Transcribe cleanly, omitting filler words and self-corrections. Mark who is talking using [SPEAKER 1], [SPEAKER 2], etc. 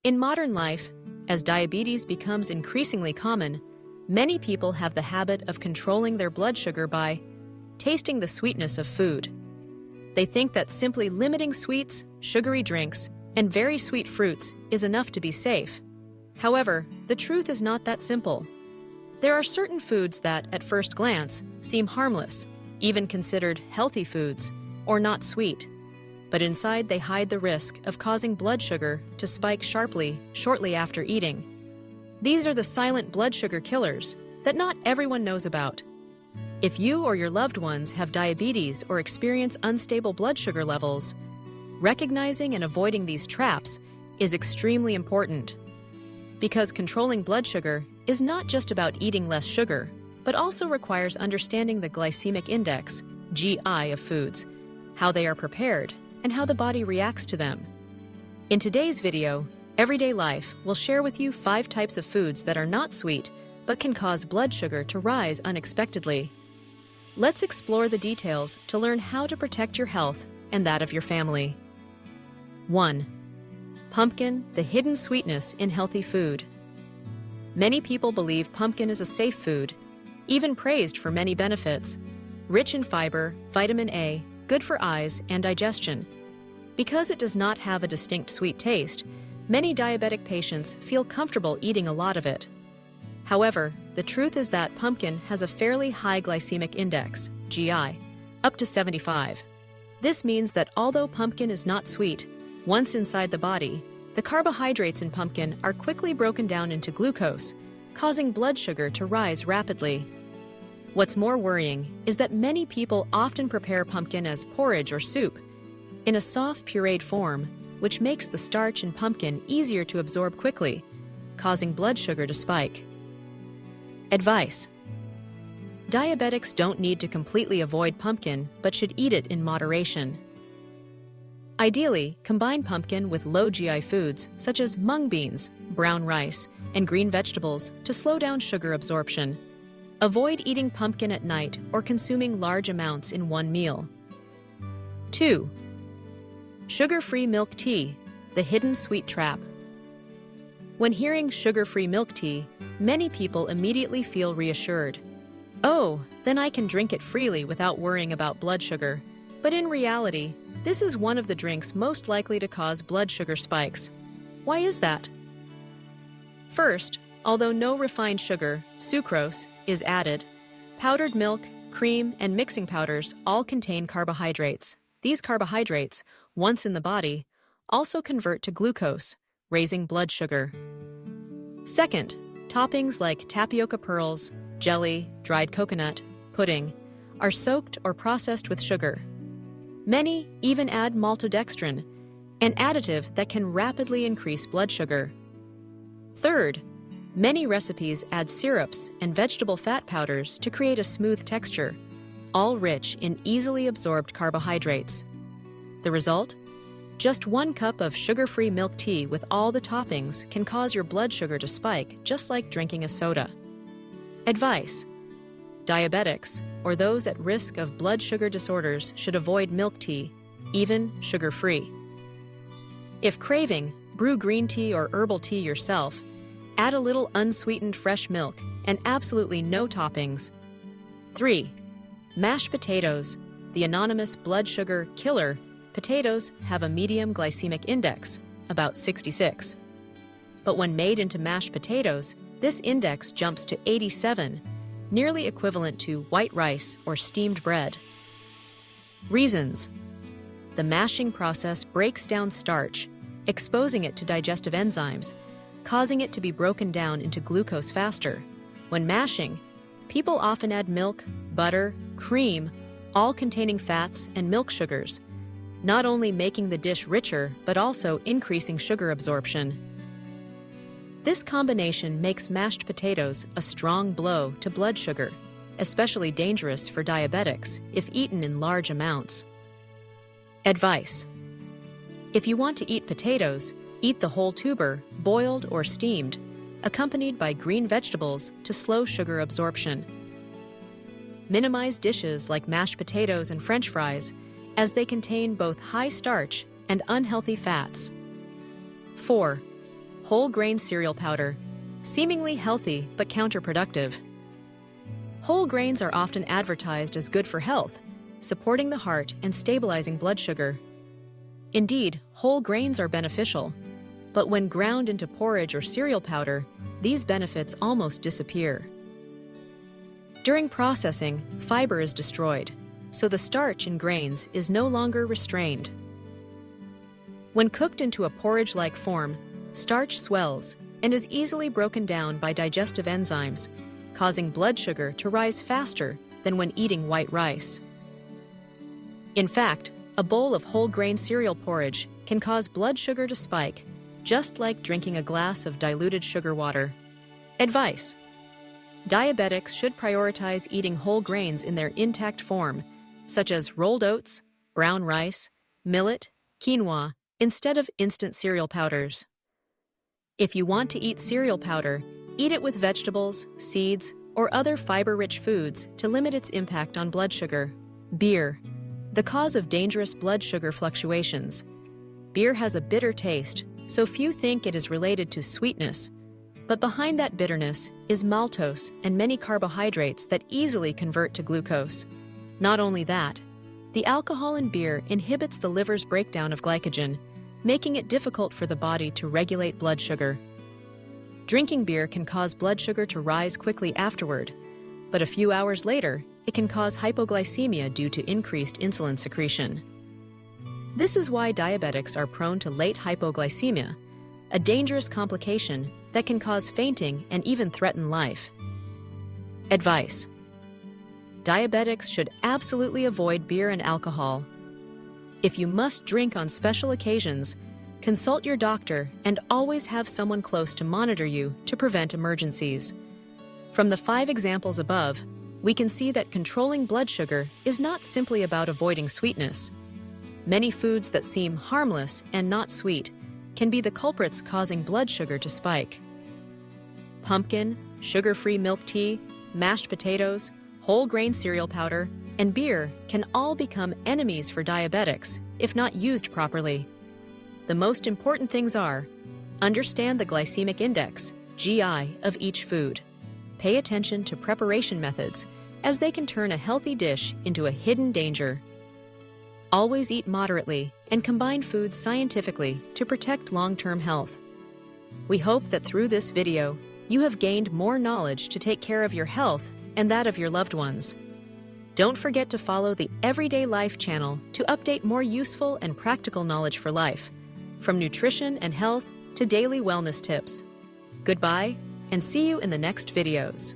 [SPEAKER 1] In modern life, as diabetes becomes increasingly common, many people have the habit of controlling their blood sugar by tasting the sweetness of food. They think that simply limiting sweets, sugary drinks, and very sweet fruits is enough to be safe. However, the truth is not that simple. There are certain foods that, at first glance, seem harmless, even considered healthy foods, or not sweet. But inside they hide the risk of causing blood sugar to spike sharply shortly after eating. These are the silent blood sugar killers that not everyone knows about. If you or your loved ones have diabetes or experience unstable blood sugar levels, recognizing and avoiding these traps is extremely important. Because controlling blood sugar is not just about eating less sugar, but also requires understanding the glycemic index, GI, of foods, how they are prepared, and how the body reacts to them. In today's video, Everyday Life will share with you 5 types of foods that are not sweet, but can cause blood sugar to rise unexpectedly. Let's explore the details to learn how to protect your health and that of your family. 1. Pumpkin, the hidden sweetness in healthy food. Many people believe pumpkin is a safe food, even praised for many benefits. Rich in fiber, vitamin A, good for eyes and digestion. Because it does not have a distinct sweet taste, many diabetic patients feel comfortable eating a lot of it. However, the truth is that pumpkin has a fairly high glycemic index, GI, up to 75. This means that although pumpkin is not sweet, once inside the body, the carbohydrates in pumpkin are quickly broken down into glucose, causing blood sugar to rise rapidly. What's more worrying is that many people often prepare pumpkin as porridge or soup, in a soft pureed form, which makes the starch in pumpkin easier to absorb quickly, causing blood sugar to spike. Advice: diabetics don't need to completely avoid pumpkin, but should eat it in moderation. Ideally, combine pumpkin with low GI foods such as mung beans, brown rice, and green vegetables to slow down sugar absorption. Avoid eating pumpkin at night or consuming large amounts in one meal. 2. Sugar-free milk tea, the hidden sweet trap. When hearing sugar-free milk tea, many people immediately feel reassured. Oh, then I can drink it freely without worrying about blood sugar. But in reality, this is one of the drinks most likely to cause blood sugar spikes. Why is that? First, although no refined sugar, sucrose, is added, powdered milk, cream, and mixing powders all contain carbohydrates. These carbohydrates, once in the body, also convert to glucose, raising blood sugar. Second, toppings like tapioca pearls, jelly, dried coconut, pudding, are soaked or processed with sugar. Many even add maltodextrin, an additive that can rapidly increase blood sugar. Third, many recipes add syrups and vegetable fat powders to create a smooth texture, all rich in easily absorbed carbohydrates. The result? Just 1 cup of sugar-free milk tea with all the toppings can cause your blood sugar to spike, just like drinking a soda. Advice: diabetics, or those at risk of blood sugar disorders, should avoid milk tea, even sugar-free. If craving, brew green tea or herbal tea yourself. Add a little unsweetened fresh milk and absolutely no toppings. 3. Mashed potatoes, the anonymous blood sugar killer. Potatoes have a medium glycemic index, about 66. But when made into mashed potatoes, this index jumps to 87, nearly equivalent to white rice or steamed bread. Reasons: the mashing process breaks down starch, exposing it to digestive enzymes, causing it to be broken down into glucose faster. When mashing, people often add milk, butter, cream, all containing fats and milk sugars, not only making the dish richer, but also increasing sugar absorption. This combination makes mashed potatoes a strong blow to blood sugar, especially dangerous for diabetics if eaten in large amounts. Advice: if you want to eat potatoes, eat the whole tuber, boiled or steamed, accompanied by green vegetables to slow sugar absorption. Minimize dishes like mashed potatoes and French fries, as they contain both high starch and unhealthy fats. 4. whole grain cereal powder, seemingly healthy but counterproductive. Whole grains are often advertised as good for health, supporting the heart and stabilizing blood sugar. Indeed, whole grains are beneficial, but when ground into porridge or cereal powder, these benefits almost disappear. During processing, fiber is destroyed, so the starch in grains is no longer restrained. When cooked into a porridge-like form, starch swells and is easily broken down by digestive enzymes, causing blood sugar to rise faster than when eating white rice. In fact, a bowl of whole grain cereal porridge can cause blood sugar to spike, just like drinking a glass of diluted sugar water. Advice: diabetics should prioritize eating whole grains in their intact form, such as rolled oats, brown rice, millet, quinoa, instead of instant cereal powders. If you want to eat cereal powder, eat it with vegetables, seeds, or other fiber-rich foods to limit its impact on blood sugar. Beer, the cause of dangerous blood sugar fluctuations. Beer has a bitter taste, so few think it is related to sweetness. But behind that bitterness is maltose and many carbohydrates that easily convert to glucose. Not only that, the alcohol in beer inhibits the liver's breakdown of glycogen, making it difficult for the body to regulate blood sugar. Drinking beer can cause blood sugar to rise quickly afterward, but a few hours later, it can cause hypoglycemia due to increased insulin secretion. This is why diabetics are prone to late hypoglycemia, a dangerous complication that can cause fainting and even threaten life. Advice: diabetics should absolutely avoid beer and alcohol. If you must drink on special occasions, consult your doctor and always have someone close to monitor you to prevent emergencies. From the 5 examples above, we can see that controlling blood sugar is not simply about avoiding sweetness. Many foods that seem harmless and not sweet can be the culprits causing blood sugar to spike. Pumpkin, sugar-free milk tea, mashed potatoes, whole grain cereal powder, and beer can all become enemies for diabetics if not used properly. The most important things are: understand the glycemic index, GI, of each food. Pay attention to preparation methods, as they can turn a healthy dish into a hidden danger. Always eat moderately and combine foods scientifically to protect long-term health. We hope that through this video, you have gained more knowledge to take care of your health and that of your loved ones. Don't forget to follow the Everyday Life channel to update more useful and practical knowledge for life, from nutrition and health to daily wellness tips. Goodbye, and see you in the next videos.